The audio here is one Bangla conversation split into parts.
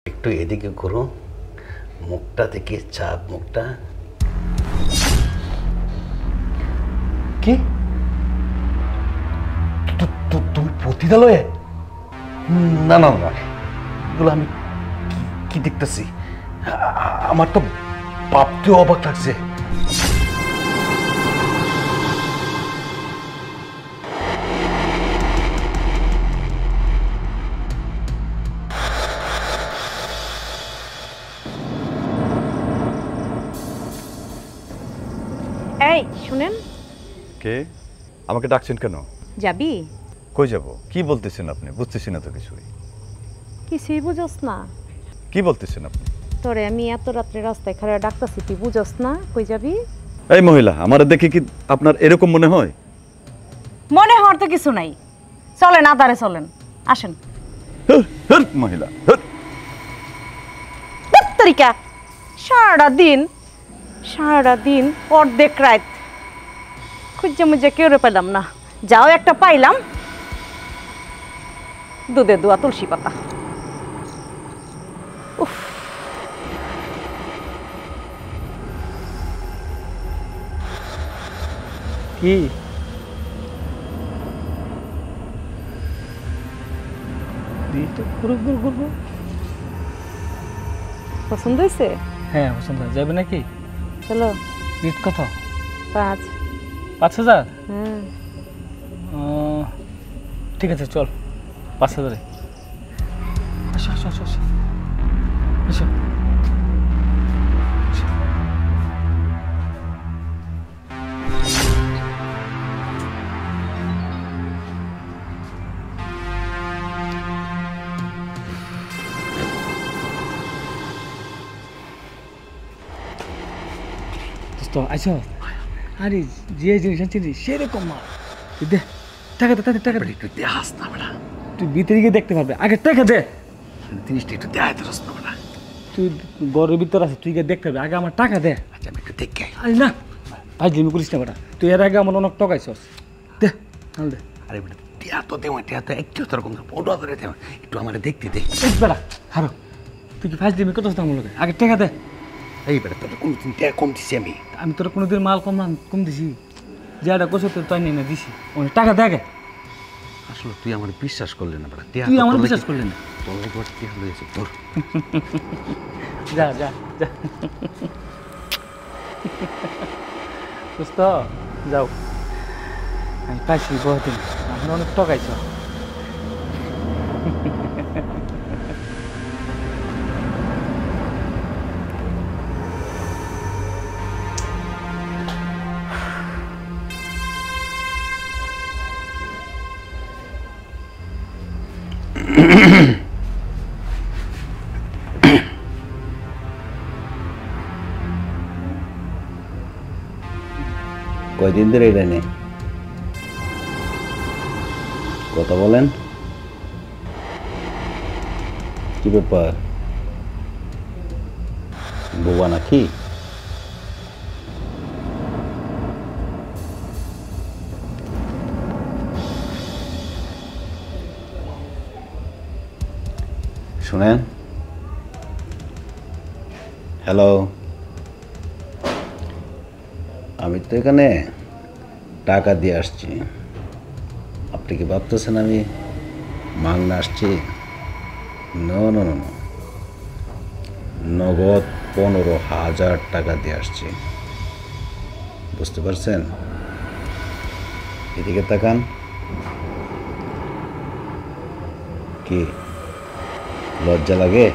একটু এদিকে ঘুরো, মুখটা থেকে চাপ, মুখটা। কি তুমি পতিতালয়ে? না না না, এগুলো আমি কি দেখতেছি? আমার তো ভাবতেও অবাক লাগছে। এই শুনেন। কে? আমাকে ডাকছেন কেন? যাবি? কই যাব? কি বলতেছেন আপনি? বুঝতেছি না তো কিছুই। কিছুই বুঝোস না? কি বলতেছেন আপনি? তোরে আমি এত রাত্রে রাস্তায় খাড়া ডাকতাছি, তুই বুঝোস না? কই যাবি? এই মহিলা, আমারে দেখে কি আপনার এরকম মনে হয়? মনে হওয়ার তো কিছু নাই, চলেন আদারে চলেন, আসেন। মহিলা তরিকা সারাটা দিন অর্ধেক রাত খুঁজে মুজে কেউ পেলাম না, যাও একটা পাইলাম, দুধে দোয়া তুলসী পাতা। উফ, কি পছন্দ হয়েছে? হ্যাঁ পছন্দ যাবে নাকি? চলো। রেট কত? 5। 5000? হ্যাঁ ঠিক আছে চল 5000-এ। আসো আসো আসো আসো আসো। তো আইসো। আরে যে জিনিস আনছি সেরকম মাল। দে টাকা দে, টাকা দে। একটু দেখাস না বেটা, তুই ভিতরে গিয়ে দেখতে পারবে, আগে টাকা দে। জিনিসটা একটু দেখাইতে পারস না বেটা। তুই ঘরের ভিতর আছে, তুই গিয়ে দেখতে পারবে, আগে আমার টাকা দে। আচ্ছা আমি একটু দেখে আই। আরে না ভাই জিমি করিস না বেটা, তুই এর আগে আমার অনেক টকাইছস। দে তাহলে দে। আরে বেটা টিয়া তো দেওয়া, টিয়া তো একটু তোরকম ফটো ধরে দেওয়া, একটু আমার দেখতে দে। এই বেটা হারো, তুই কি ফাইজ দিবি কত দাম লাগে, আগে টাকা দে। এই বেটা তোর কোনদিন টিয়া কম দিছি আমি তোর কোনোদিন মাল কম দিছি? যেটা কোথাও তোর তাই নিয়ে দিছি, অনেক টাকা দে আগে। আসলে তুই আমার বিশ্বাস করলি না বেটা, টিয়া তুই আমার বিশ্বাস করলি না? তোর একবার টিয়া লইছে তোর। যা যা যা বুঝতো, যাও। আমি পাইছি বহুদিন, আমার অনেক টকাইছ। কয়দিন ধরে এটা নেই কথা বলেন, কি ব্যাপার? বোবা নাকি? শুনেন, হ্যালো, আমি তো এখানে টাকা দিয়ে আসছি। আপনি কি ভাবতেছেন আমি মাগনা আসছি? নো নো নো নো, নগদ 15,000 টাকা দিয়ে আসছি, বুঝতে পারছেন? এদিকে তাকান। কি লজ্জা লাগে?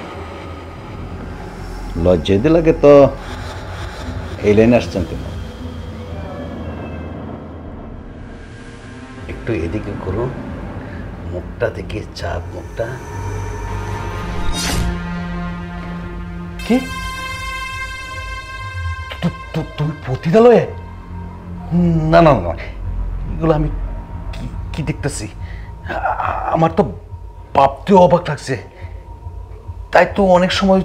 লজ্জা যদি লাগে তো এই লাইনে আসছেন কেন? একটু এদিকে করুন, মুখটা থেকে চাপ, মুখটা। কি তুমি পতিতালয়ে? না না না, এগুলো আমি কি দেখতেছি? আমার তো ভাবতেও অবাক লাগছে। তাই তো অনেক সময়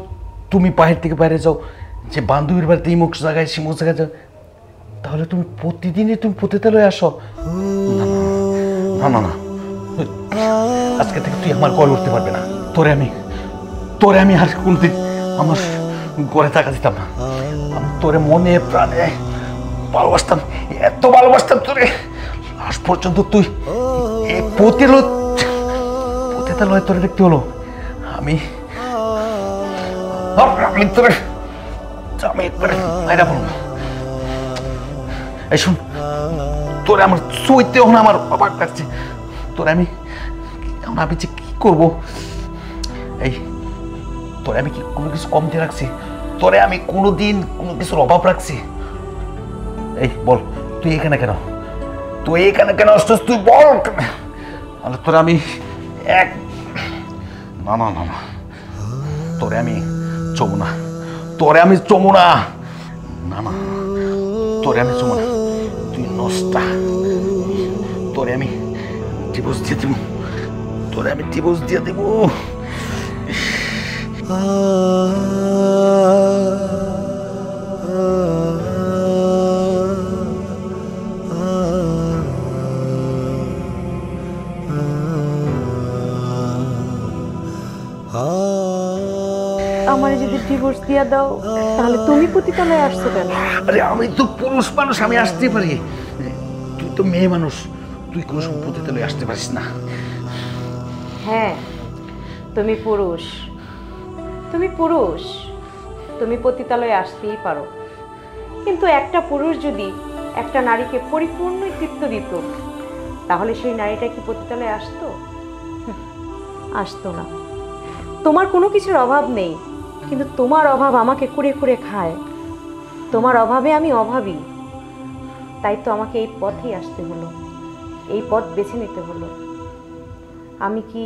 তুমি বাহির থেকে বাইরে যাও, যে বান্ধবীর বাড়িতে ইমুক জায়গায় সিমুক জায়গায় যাও, তাহলে তুমি প্রতিদিনই তুমি পতিতালয়ে আসো? না না না, আজকে থেকে তুই আমার কল উঠতে পারবে না। তোরে আমি তোরে আমি আর কোনদিন আমার ঘরে থাকা দিতাম না। আমি তোরে মনে প্রাণে ভালোবাসতাম, এত ভালোবাসতাম তোরে, লাশ পর্যন্ত তুই এই পতিতালয়ে তোরে দেখতে হলো। আমি তোরে আমি একবারে মাইরা বলবো। এই শুন, তোরে আমার সইতেও না, আমার অবাক লাগছে। তোরে আমি যে কি করবো? এই তোরে আমি কি কোনো কিছু কমতে রাখছি? তোরে আমি কোনোদিন কোনো কিছুর অভাব রাখছি? এই বল, তুই এখানে কেন? তুই এখানে কেন আসছিস? তুই বল। তোরে আমি এক না না না না, তোরে আমি চমু না, তোরে আমি চমু না, না না, তোরে আমি চমু না। তুই নষ্টা, তোরে আমি ডিভোর্স দিয়ে দেবো, তোরে আমি ডিভোর্স দিয়ে দেবো। আমার যদি ডিভোর্স দিয়া দাও তাহলে তুমি পতিতালয়ে আসছো কেন? আরে আমি তো পুরুষ মানুষ, আমি আসতে পারি। তুই তো মেয়ে মানুষ, তুই কোনো সময় পতিতালয়ে আসতে পারিস না। হ্যাঁ, তুমি পুরুষ, তুমি পুরুষ, তুমি পতিতালয়ে আসতেই পারো। কিন্তু একটা পুরুষ যদি একটা নারীকে পরিপূর্ণ তৃপ্ত দিত, তাহলে সেই নারীটা কি পতিতালয়ে আসতো? আসতো না। তোমার কোনো কিছুর অভাব নেই, কিন্তু তোমার অভাব আমাকে কুড়ে কুড়ে খায়। তোমার অভাবে আমি অভাবী, তাই তো আমাকে এই পথেই আসতে হলো, এই পথ বেছে নিতে হলো। আমি কি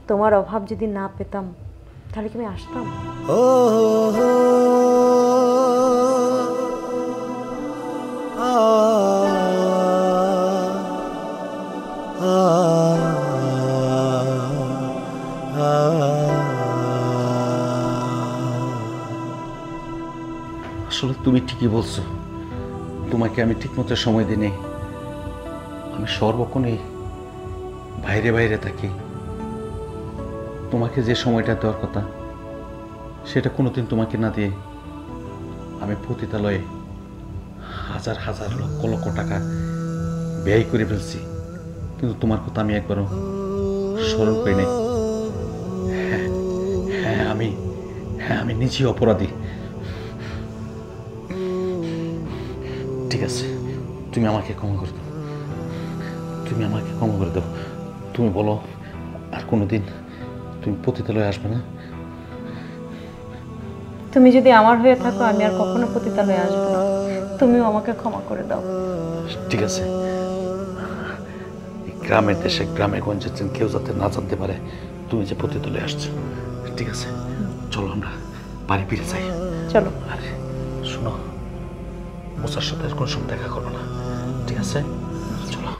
তোমার অভাব যদি না পেতাম তাহলে কি আমি আসতাম? আসলে তুমি ঠিকই বলছো, তোমাকে আমি ঠিকমতো সময় দিই নাই। আমি সর্বক্ষণই বাইরে বাইরে থাকি। তোমাকে যে সময়টা দেওয়ার কথা সেটা কোনোদিন তোমাকে না দিয়ে আমি পতিতালয়ে হাজার হাজার লক্ষ লক্ষ টাকা ব্যয় করে ফেলছি, কিন্তু তোমার কথা আমি একবারও স্মরণ করি নাই। হ্যাঁ আমি নিজেই অপরাধী। ঠিক আছে, তুমি আমাকে ক্ষমা করে দাও, তুমি আমাকে ক্ষমা করে দাও। তুমি বলো আর কোনোদিন তুমি পতিতালয়ে আসবে না? তুমি যদি আমার হয়ে থাকো আমি আর কখনো পতিতালয়ে আসবো না। তুমিও আমাকে ক্ষমা করে দাও। ঠিক আছে, গ্রামের দেশে গ্রামে গঞ্জে কেউ যাতে না জানতে পারে তুমি যে পতিতালয়ে আসছো। ঠিক আছে, চলো আমরা বাড়ি ফিরে যাই। চলো। আরে শোনো, মোসার সাথে কোনো সময় দেখা করবো না, ঠিক আছে? চলো।